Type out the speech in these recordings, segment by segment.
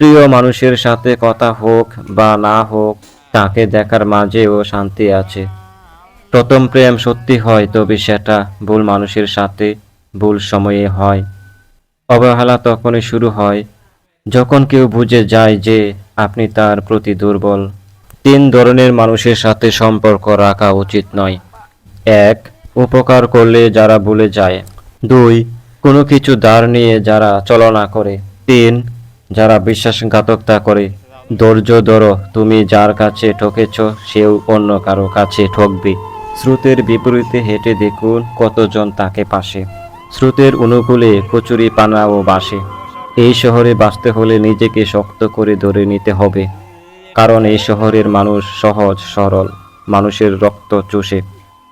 প্রিয় মানুষের সাথে কথা হোক বা না হোক, তাকে দেখার মাঝেও শান্তি আছে। প্রথম প্রেম সত্যি হয়, তবে সেটা ভুল মানুষের সাথে ভুল সময়ে হয়। অবহেলা তখনই শুরু হয় যখন কেউ বুঝে যায় যে আপনি তার প্রতি দুর্বল। ৩ ধরনের মানুষের সাথে সম্পর্ক রাখা উচিত নয়। ১. উপকার করলে যারা ভুলে যায়। ২. কোনো কিছু ধার নিয়ে যারা ছলনা করে। ৩. যারা বিশ্বাসঘাতকতা করে। ধৈর্য ধরো, তুমি যার কাছে ঠকেছ সেও অন্য কারো কাছে ঠকবে। স্রোতের বিপরীতে হেঁটে দেখুন কতজন তাকে পাশে। স্রোতের অনুকূলে কচুরি পানাও বাসে। এই শহরে বাঁচতে হলে নিজেকে শক্ত করে ধরে নিতে হবে, কারণ এই শহরের মানুষ সহজ সরল, মানুষের রক্ত চুষে।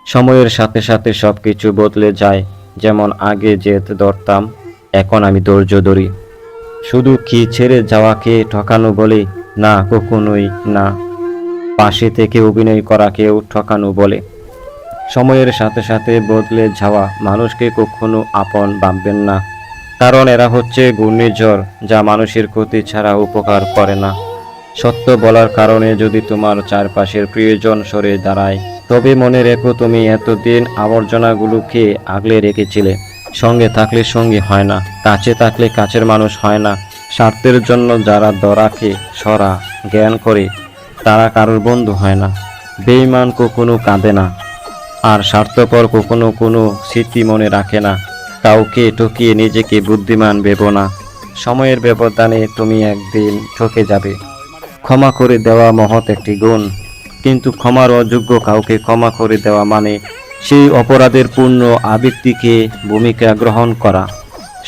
সময়ের সাথে সাথে সবকিছু বদলে যায়। যেমন আগে জেদ ধরতাম, এখন আমি ধৈর্য ধরি। শুধু কি ছেড়ে যাওয়াকে ঠকানো বলে? না, কখনোই না। পাশে থেকে অভিনয় করাকেও ঠকানো বলে। সময়ের সাথে সাথে বদলে যাওয়া মানুষকে কখনো আপন ভাববেন না, কারণ এরা হচ্ছে ঘূর্ণিঝড় যা মানুষের ক্ষতি ছাড়া উপকার করে না। সত্য বলার কারণে যদি তোমার চারপাশের প্রিয়জন সরে দাঁড়ায়, তবে মনে রেখো তুমি এতদিন আবর্জনাগুলোকে আগলে রেখেছিলে। সঙ্গে থাকলে সঙ্গী হয় না, কাছে থাকলে কাছের মানুষ হয় না। স্বার্থের জন্য যারা দরাকে সরা জ্ঞান করে, তারা কারোর বন্ধু হয় না। বেঈমান কখনো কাঁদে না, আর স্বার্থপর কখনো কোনো স্মৃতি মনে রাখে না। কাউকে ঠকিয়ে নিজেকে বুদ্ধিমান ভেবো না। সময়ের ব্যবধানে তুমি একদিন ঠকে যাবে। ক্ষমা করে দেওয়া মহৎ একটি গুণ, কিন্তু ক্ষমার অযোগ্য কাউকে ক্ষমা করে দেওয়া মানে সেই অপরাধের পূর্ণ আবৃত্তিকে ভূমিকা গ্রহণ করা।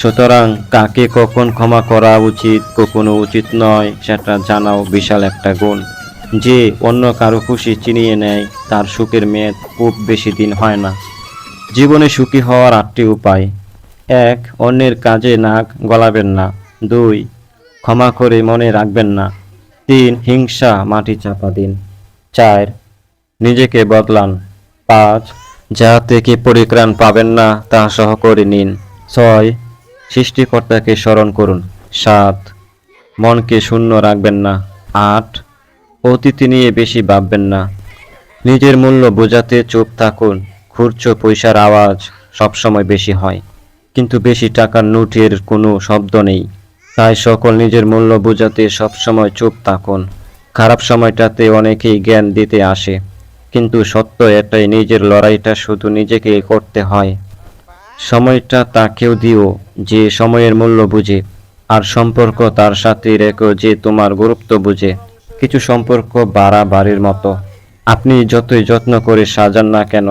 সুতরাং কাকে কখন ক্ষমা করা উচিত, কখনো উচিত নয়, সেটা জানাও বিশাল একটা গুণ। যে অন্য কারো খুশি চিনিয়ে নেয়, তার সুখের মেয়াদ খুব বেশি দিন হয় না। জীবনে সুখী হওয়ার ৮টি উপায়। ১. অন্যের কাজে নাক গলাবেন না। ২. ক্ষমা করে মনে রাখবেন না। ৩. হিংসা মাটি চাপা দিন। ৪. নিজেকে বদলান। ৫. যা থেকে পরিত্রাণ পাবেন না তা সহ করে নিন। ৬. সৃষ্টিকর্তাকে স্মরণ করুন। ৭. মনকে শূন্য রাখবেন না। ৮. অতীত নিয়ে বেশি ভাববেন না। নিজের মূল্য বোঝাতে চুপ থাকুন। খুচরো পয়সার আওয়াজ সবসময় বেশি হয়, কিন্তু বেশি টাকার নোটের কোনো শব্দ নেই। তাই সকল নিজের মূল্য বোঝাতে সবসময় চুপ থাকুন। খারাপ সময়টাতে অনেকেই জ্ঞান দিতে আসে, কিন্তু সত্য এটাই, নিজের লড়াইটা শুধু নিজেকে করতে হয়। সময়টা তাকেও দিও যে সময়ের মূল্য বুঝে, আর সম্পর্ক তার সাথে রেখো যে তোমার গুরুত্ব বুঝে। কিছু সম্পর্ক বাড়াবাড়ির মতো, আপনি যতই যত্ন করে সাজান না কেন,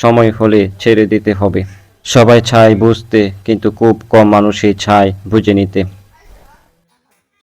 সময় হলে ছেড়ে দিতে হবে। সবাই চায় বুঝতে, কিন্তু খুব কম মানুষই চায় বুঝে নিতে।